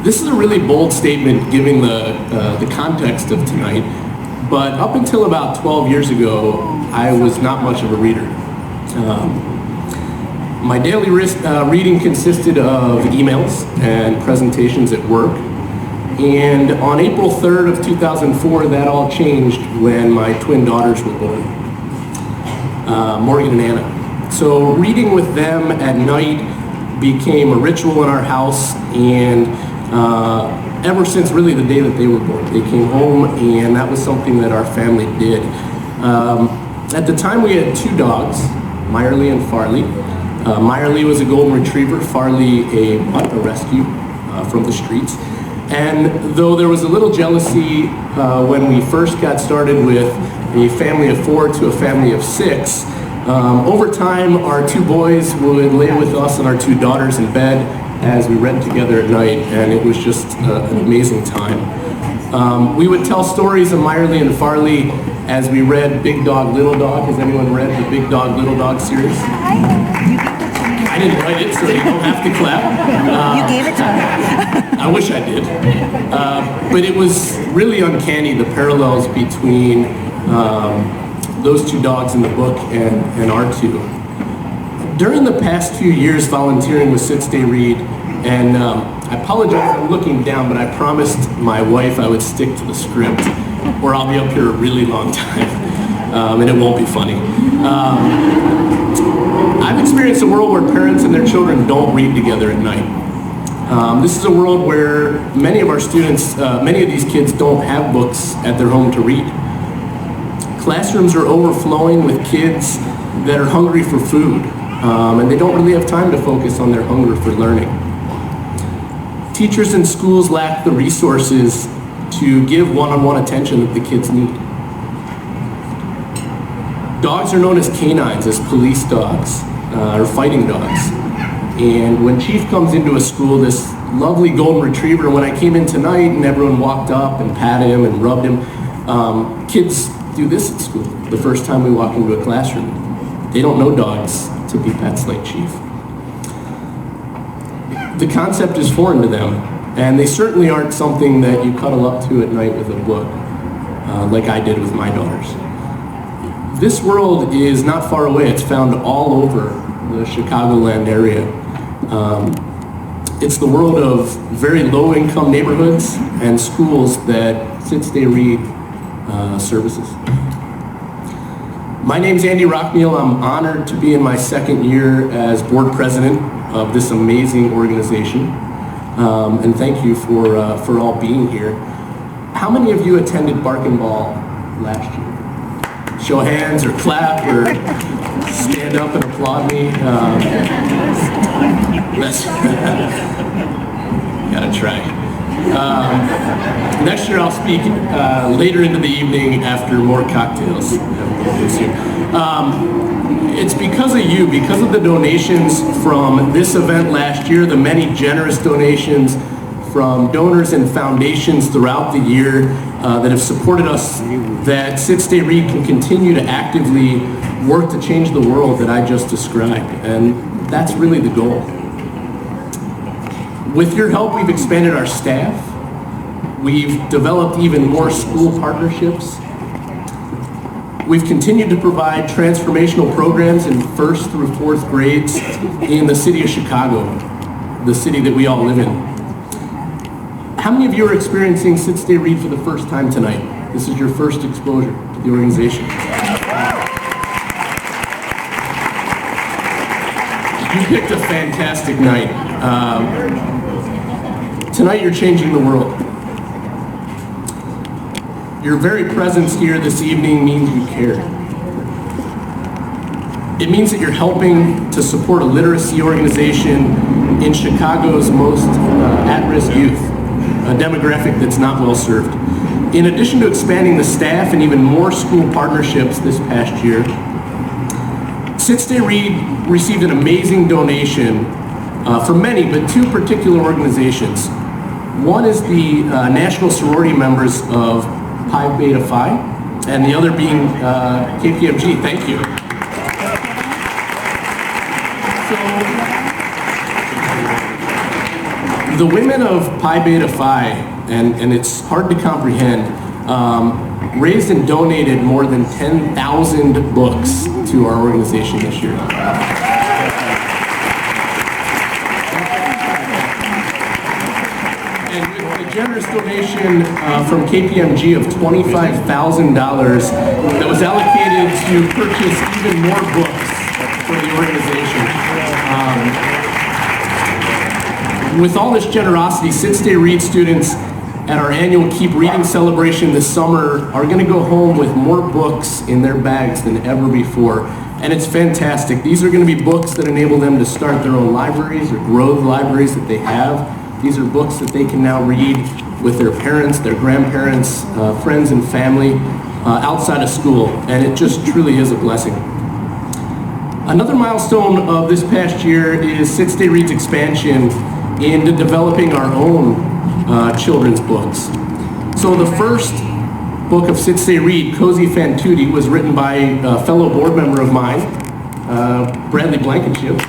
This is a really bold statement given the context of tonight, but up until about 12 years ago, I was not much of a reader. My daily reading consisted of emails and presentations at work, and on April 3rd of 2004, that all changed when my twin daughters were born, Morgan and Anna. So reading with them at night became a ritual in our house, and ever since really the day that they were born, they came home, and that was something that our family did. At the time, we had two dogs, Meyerly and Farley. Meyerly was a golden retriever, Farley a rescue from the streets. And though there was a little jealousy when we first got started with a family of 4 to a family of 6, over time our two boys would lay with us and our two daughters in bed as we read together at night, and it was just an amazing time. We would tell stories of Meyerly and Farley as we read Big Dog, Little Dog. Has anyone read the Big Dog, Little Dog series? I didn't write it, so you don't have to clap. You gave it to me. I wish I did. But it was really uncanny, the parallels between those two dogs in the book and our two. During the past few years volunteering with SitStayRead, and I apologize, I'm looking down, but I promised my wife I would stick to the script, or I'll be up here a really long time, and it won't be funny. I've experienced a world where parents and their children don't read together at night. This is a world where many of our students, many of these kids don't have books at their home to read. Classrooms are overflowing with kids that are hungry for food, and they don't really have time to focus on their hunger for learning. Teachers and schools lack the resources to give one-on-one attention that the kids need. Dogs are known as canines, as police dogs, or fighting dogs. And when Chief comes into a school, this lovely golden retriever, when I came in tonight and everyone walked up and patted him and rubbed him, kids do this at school the first time we walk into a classroom. They don't know dogs to be pets like Chief. The concept is foreign to them, and they certainly aren't something that you cuddle up to at night with a book, like I did with my daughters. This world is not far away. It's found all over the Chicagoland area. It's the world of very low-income neighborhoods and schools that SitStayRead services. My name's Andy Rockmeal. I'm honored to be in my second year as board president of this amazing organization. And thank you for all being here. How many of you attended Bark and Ball last year? Show hands or clap or stand up and applaud me. Gotta try. Next year I'll speak later into the evening after more cocktails. It's because of you, because of the donations from this event last year, the many generous donations from donors and foundations throughout the year that have supported us, that SitStayRead can continue to actively work to change the world that I just described. And that's really the goal. With your help, we've expanded our staff. We've developed even more school partnerships. We've continued to provide transformational programs in 1st through 4th grades in the city of Chicago, the city that we all live in. How many of you are experiencing SitStayRead for the first time tonight? This is your first exposure to the organization. You picked a fantastic night. Tonight you're changing the world. Your very presence here this evening means you care. It means that you're helping to support a literacy organization in Chicago's most at-risk youth, a demographic that's not well served. In addition to expanding the staff and even more school partnerships this past year, SitStayRead received an amazing donation from many, but 2 particular organizations. One is the National Sorority Members of Pi Beta Phi, and the other being KPMG. Thank you. So The women of Pi Beta Phi, and it's hard to comprehend, raised and donated more than 10,000 books to our organization this year. And with a generous donation from KPMG of $25,000 that was allocated to purchase even more books for the organization. With all this generosity, SitStayRead students at our annual Keep Reading celebration this summer are going to go home with more books in their bags than ever before. And it's fantastic. These are going to be books that enable them to start their own libraries or grow the libraries that they have. These are books that they can now read with their parents, their grandparents, friends and family outside of school. And it just truly is a blessing. Another milestone of this past year is SitStayRead's expansion into developing our own children's books. So the first book of SitStayRead, Cozy Fan Tutti, was written by a fellow board member of mine, Bradley Blankenship.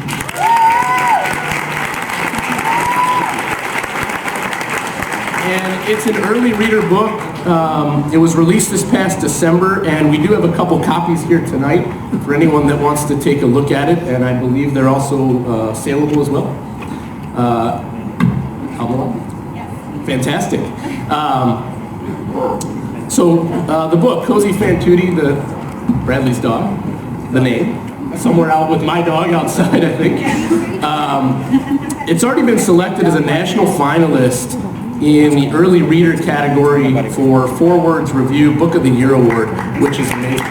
And it's an early reader book. It was released this past December, and we do have a couple copies here tonight for anyone that wants to take a look at it, and I believe they're also saleable as well. Fantastic. The book, Cozy Fan Tutti, Bradley's dog, the name, somewhere out with my dog outside, I think. It's already been selected as a national finalist in the early reader category for 4 Words Review Book of the Year Award, which is amazing.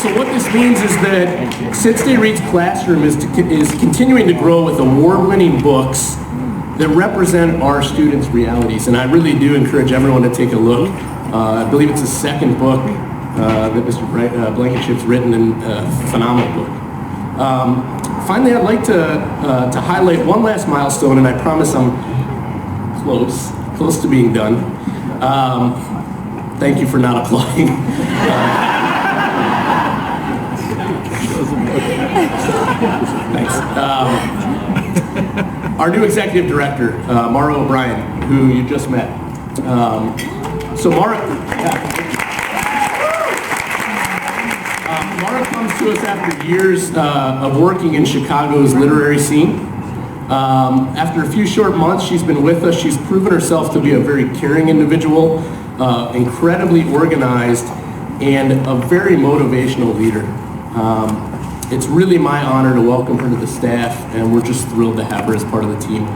So what this means is that SitStayRead's classroom is continuing to grow with award-winning books that represent our students' realities. And I really do encourage everyone to take a look. I believe it's the second book that Mr. Blankenship's written, and a phenomenal book. Finally, I'd like to highlight one last milestone, and I promise I'm close to being done. Thank you for not applauding. Thanks. Our new executive director, Mara O'Brien, who you just met. Mara comes to us after years of working in Chicago's literary scene. After a few short months, she's been with us. She's proven herself to be a very caring individual, incredibly organized, and a very motivational leader. It's really my honor to welcome her to the staff, and we're just thrilled to have her as part of the team.